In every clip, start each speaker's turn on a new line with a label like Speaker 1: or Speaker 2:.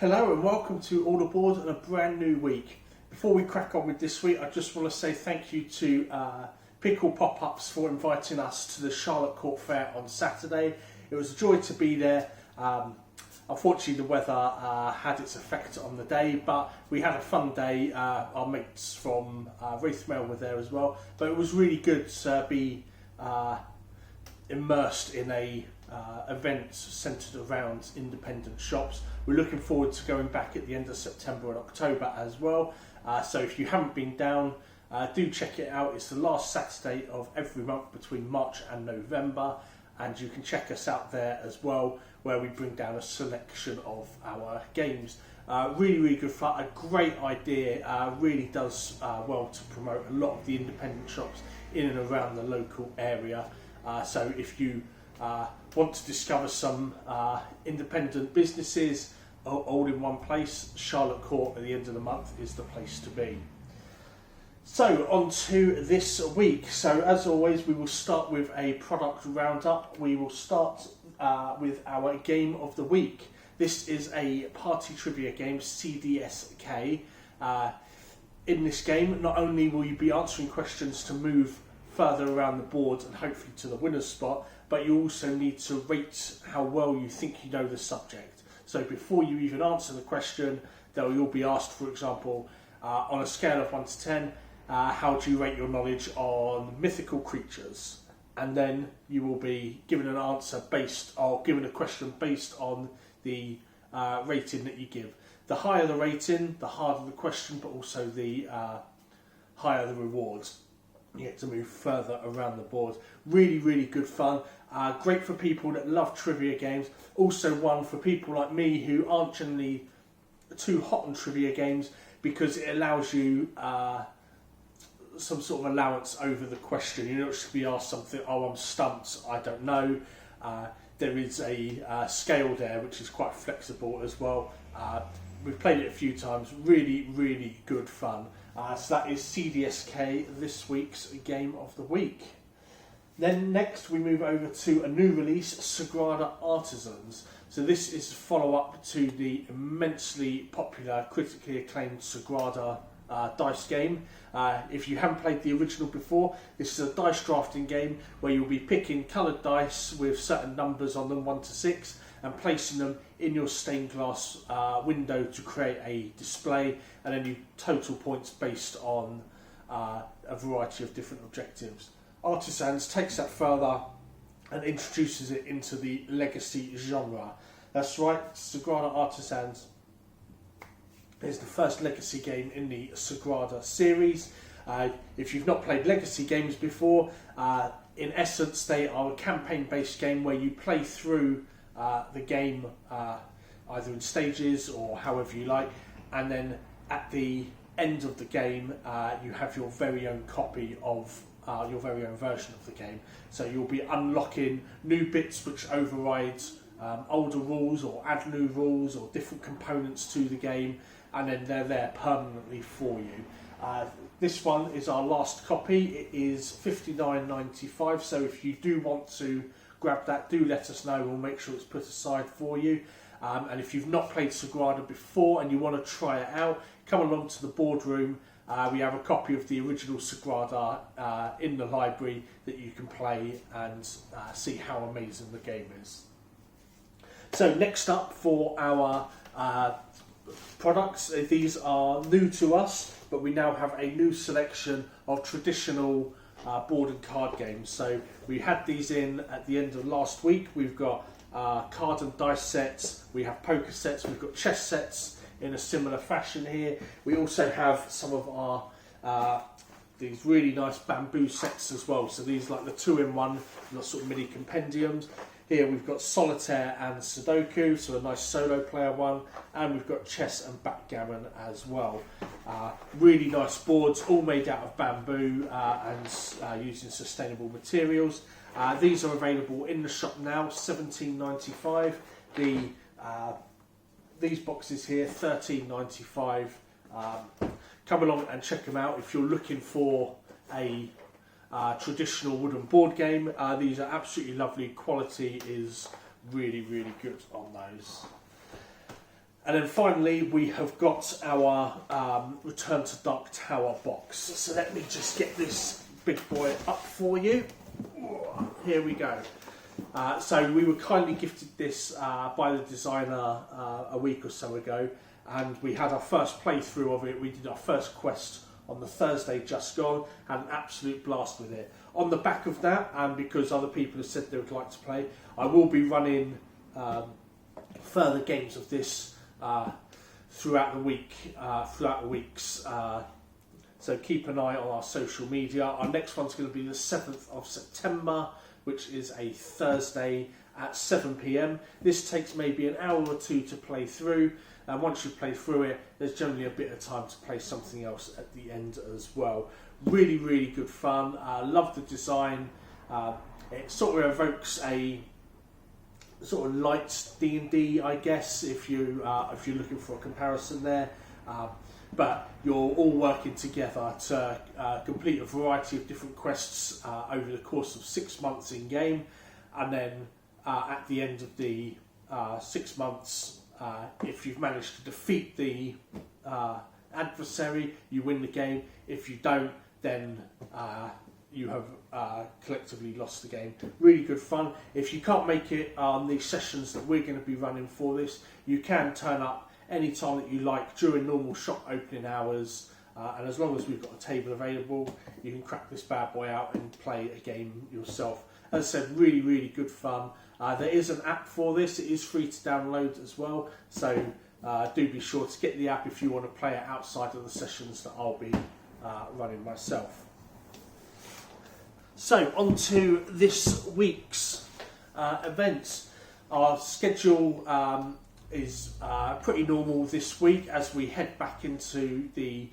Speaker 1: Hello and welcome to All Aboard and a brand new week. Before we crack on with this week, I just want to say thank you to Pickle Pop-Ups for inviting us to the Charlotte Court Fair on Saturday. It was a joy to be there. Unfortunately the weather had its effect on the day, but we had a fun day. Our mates from Wraithmail were there as well, but it was really good to be immersed in a event centred around independent shops. We're looking forward to going back at the end of September and October as well. So if you haven't been down, do check it out. It's the last Saturday of every month between March and November, and you can check us out there as well, where we bring down a selection of our games. Really good fun, a great idea, really does well to promote a lot of the independent shops in and around the local area. So if you want to discover some independent businesses all in one place, Charlotte Court at the end of the month is the place to be. So on to this week. So as always, we will start with a product roundup. We will start with our game of the week. This is a party trivia game, CDSK. In this game, not only will you be answering questions to move further around the board and hopefully to the winner's spot, but you also need to rate how well you think you know the subject. So before you even answer the question, you'll be asked, for example, on a scale of 1 to 10, how do you rate your knowledge on mythical creatures? And then you will be given an answer given a question based on the rating that you give. The higher the rating, the harder the question, but also the higher the rewards. You get to move further around the board. Really good fun. Great for people that love trivia games. Also one for people like me who aren't generally too hot on trivia games, because it allows you some sort of allowance over the question. You don't just be asked something, oh, I'm stumped, I don't know. There is a scale there which is quite flexible as well. We've played it a few times. Really good fun. So that is CDSK, this week's game of the week. Then next we move over to a new release, Sagrada Artisans. So this is a follow-up to the immensely popular, critically acclaimed Sagrada dice game. If you haven't played the original before, this is a dice drafting game where you'll be picking coloured dice with certain numbers on them, 1 to 6, and placing them in your stained glass window to create a display, and then you total points based on a variety of different objectives. Artisans takes that further and introduces it into the legacy genre. That's right, Sagrada Artisans is the first legacy game in the Sagrada series. If you've not played legacy games before, in essence they are a campaign-based game where you play through the game either in stages or however you like, and then at the end of the game you have your very own copy of your very own version of the game. So you'll be unlocking new bits which override older rules or add new rules or different components to the game, and then they're there permanently for you. This one is our last copy. It is $59.95, so if you do want to grab that, do let us know. We'll make sure it's put aside for you. And if you've not played Sagrada before and you want to try it out, come along to the boardroom. We have a copy of the original Sagrada in the library that you can play and see how amazing the game is. So next up for our products, these are new to us, but we now have a new selection of traditional board and card games. So we had these in at the end of last week. We've got card and dice sets, we have poker sets, we've got chess sets in a similar fashion here. We also have some of our these really nice bamboo sets as well. So these like the 2-in-1, the sort of mini compendiums. Here we've got solitaire and Sudoku, so a nice solo player one, and we've got chess and backgammon as well. Really nice boards, all made out of bamboo and using sustainable materials. These are available in the shop now, $17.95. These boxes here, $13.95. Come along and check them out if you're looking for a traditional wooden board game. These are absolutely lovely. Quality is really good on those. And then finally, we have got our Return to Dark Tower box. So let me just get this big boy up for you. Here we go. So we were kindly gifted this by the designer a week or so ago, and we had our first playthrough of it. We did our first quest on the Thursday just gone, had an absolute blast with it. On the back of that, and because other people have said they would like to play, I will be running further games of this throughout the weeks. So keep an eye on our social media. Our next one's going to be the 7th of September, which is a Thursday at 7 PM. This takes maybe an hour or two to play through, and once you play through it, there's generally a bit of time to play something else at the end as well. Really, really good fun. Love the design. It sort of evokes a sort of light D&D, I guess, if you're looking for a comparison there. But you're all working together to complete a variety of different quests over the course of 6 months in game, and then at the end of the 6 months, if you've managed to defeat the adversary, you win the game. If you don't, then you have collectively lost the game. Really good fun. If you can't make it on the sessions that we're going to be running for this, you can turn up any time that you like during normal shop opening hours, and as long as we've got a table available, you can crack this bad boy out and play a game yourself. As I said, really, really good fun. There is an app for this. It is free to download as well, so do be sure to get the app if you want to play it outside of the sessions that I'll be running myself. So on to this week's events. Our schedule is pretty normal this week as we head back into the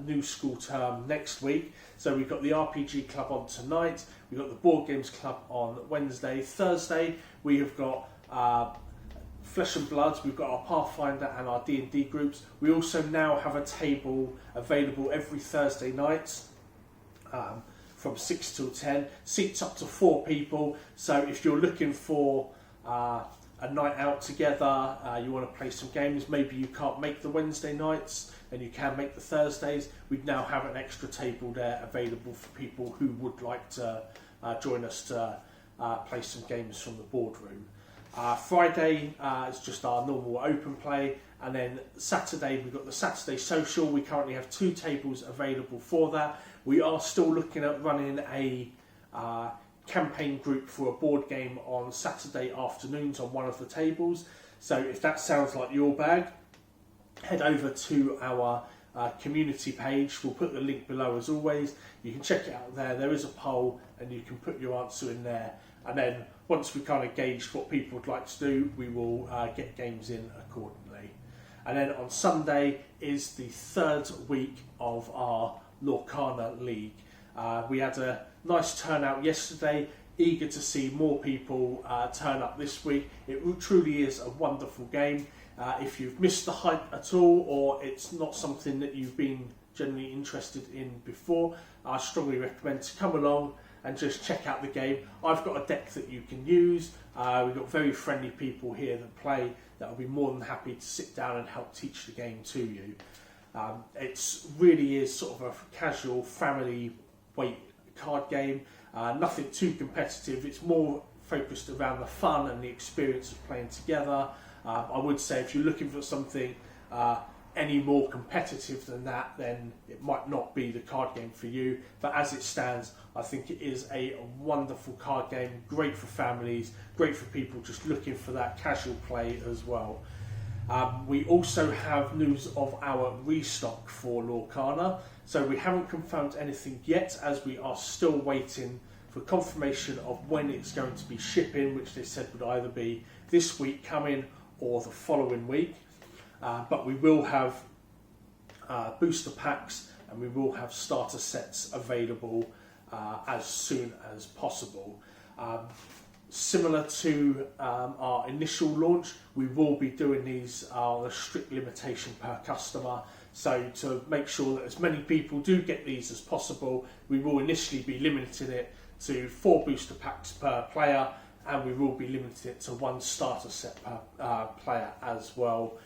Speaker 1: new school term next week. So we've got the RPG Club on tonight, we've got the Board Games Club on Wednesday. Thursday we have got Flesh and Blood, we've got our Pathfinder and our D&D groups. We also now have a table available every Thursday night from 6 till 10, seats up to 4 people. So if you're looking for a night out together, you want to play some games, maybe you can't make the Wednesday nights and you can make the Thursdays, we now have an extra table there available for people who would like to join us to play some games from the boardroom. Friday is just our normal open play, and then Saturday we've got the Saturday social. We currently have 2 tables available for that. We are still looking at running a campaign group for a board game on Saturday afternoons on one of the tables. So if that sounds like your bag, head over to our community page. We'll put the link below as always. You can check it out there. There is a poll and you can put your answer in there. And then once we kind of gauge what people would like to do, we will get games in accordingly. And then on Sunday is the 3rd week of our Lorcana League. We had a nice turnout yesterday, eager to see more people turn up this week. It truly is a wonderful game. If you've missed the hype at all, or it's not something that you've been generally interested in before, I strongly recommend to come along and just check out the game. I've got a deck that you can use. We've got very friendly people here that play that will be more than happy to sit down and help teach the game to you. It really is sort of a casual family weight card game, nothing too competitive. It's more focused around the fun and the experience of playing together. I would say if you're looking for something any more competitive than that, then it might not be the card game for you. But as it stands, I think it is a wonderful card game, great for families, great for people just looking for that casual play as well. We also have news of our restock for Lorcana. So we haven't confirmed anything yet, as we are still waiting for confirmation of when it's going to be shipping, which they said would either be this week coming or the following week. But we will have booster packs and we will have starter sets available as soon as possible. Similar to our initial launch, we will be doing these on a strict limitation per customer. So to make sure that as many people do get these as possible, we will initially be limiting it to 4 booster packs per player, and we will be limiting it to 1 starter set per player as well.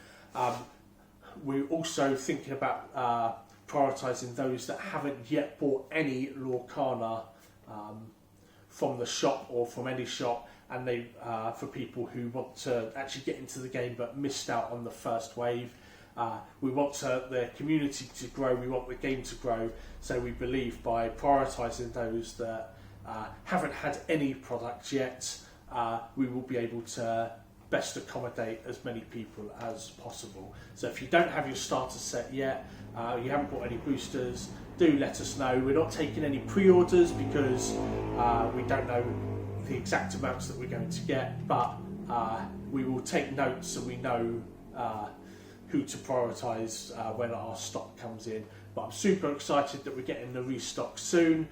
Speaker 1: We're also thinking about prioritising those that haven't yet bought any Lorcana from the shop or from any shop, and they for people who want to actually get into the game but missed out on the first wave. We want the community to grow, we want the game to grow, so we believe by prioritising those that haven't had any products yet, we will be able to best accommodate as many people as possible. So if you don't have your starter set yet, you haven't bought any boosters, do let us know. We're not taking any pre-orders because we don't know the exact amounts that we're going to get, but we will take notes so we know who to prioritise when our stock comes in. But I'm super excited that we're getting the restock soon.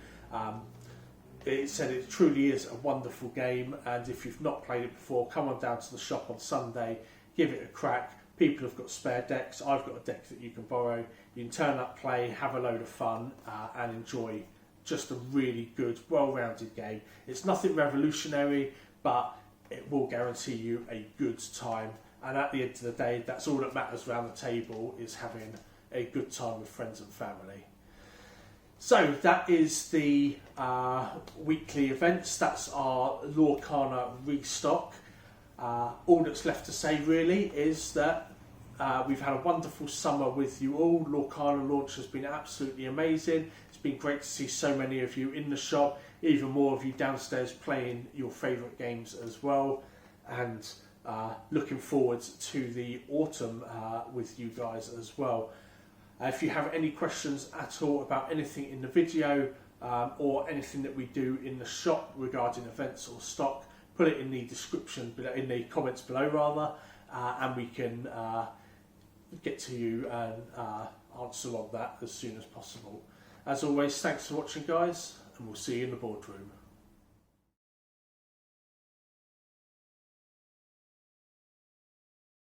Speaker 1: It truly is a wonderful game, and if you've not played it before, come on down to the shop on Sunday, give it a crack. People have got spare decks, I've got a deck that you can borrow. You can turn up, play, have a load of fun and enjoy just a really good, well-rounded game. It's nothing revolutionary, but it will guarantee you a good time, and at the end of the day, that's all that matters around the table, is having a good time with friends and family. So that is the weekly events. That's our Lorcana restock. All that's left to say really is that we've had a wonderful summer with you all. Lorcana launch has been absolutely amazing. It's been great to see so many of you in the shop, even more of you downstairs playing your favourite games as well, and looking forward to the autumn with you guys as well. If you have any questions at all about anything in the video or anything that we do in the shop regarding events or stock, put it in the description, in the comments below rather, and we can get to you and answer all of that as soon as possible. As always, thanks for watching guys, and we'll see you in the boardroom.